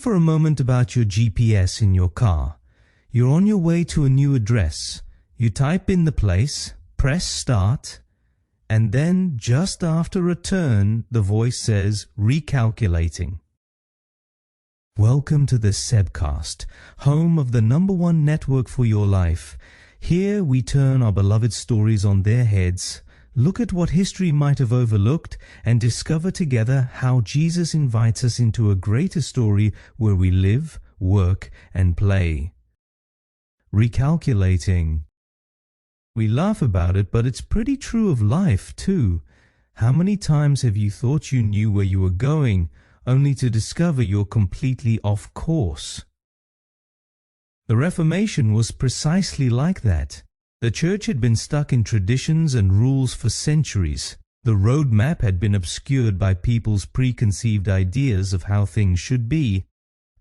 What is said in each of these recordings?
for a moment about your GPS in your car. You're on your way to a new address. You type in the place, press start, and then just after a turn, the voice says, recalculating. Welcome to the Sebcast, home of the #1 network for your life. Here we turn our beloved stories on their heads, look at what history might have overlooked, and discover together how Jesus invites us into a greater story where we live, work, and play. Recalculating. We laugh about it, but it's pretty true of life, too. How many times have you thought you knew where you were going, only to discover you're completely off course? The Reformation was precisely like that. The church had been stuck in traditions and rules for centuries. The road map had been obscured by people's preconceived ideas of how things should be.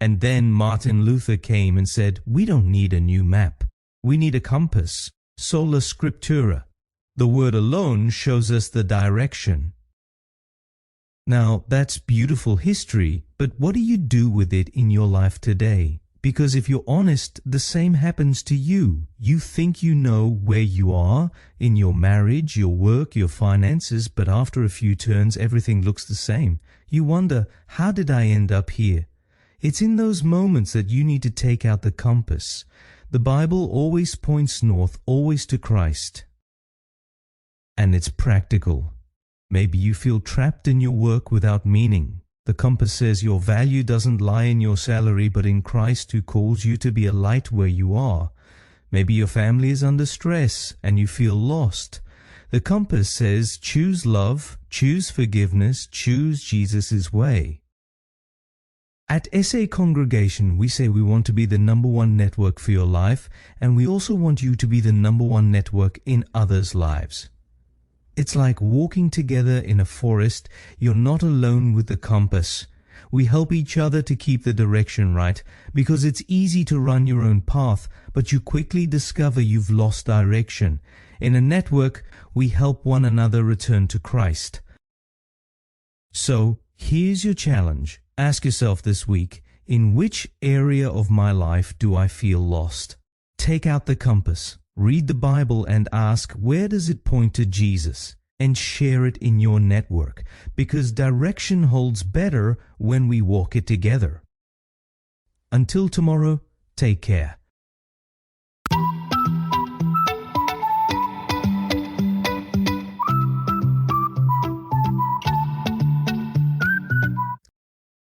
And then Martin Luther came and said, we don't need a new map. We need a compass. Sola Scriptura. The word alone shows us the direction. Now, that's beautiful history, but what do you do with it in your life today? Because if you're honest, the same happens to you. You think you know where you are in your marriage, your work, your finances, but after a few turns, everything looks the same. You wonder, how did I end up here? It's in those moments that you need to take out the compass. The Bible always points north, always to Christ. And it's practical. Maybe you feel trapped in your work without meaning. The compass says your value doesn't lie in your salary, but in Christ who calls you to be a light where you are. Maybe your family is under stress and you feel lost. The compass says choose love, choose forgiveness, choose Jesus' way. At SA Congregation, we say we want to be the #1 network for your life, and we also want you to be the #1 network in others' lives. It's like walking together in a forest. You're not alone with the compass. We help each other to keep the direction right, because it's easy to run your own path, but you quickly discover you've lost direction. In a network, we help one another return to Christ. So, here's your challenge. Ask yourself this week, in which area of my life do I feel lost? Take out the compass, read the Bible and ask, where does it point to Jesus? And share it in your network, because direction holds better when we walk it together. Until tomorrow, take care.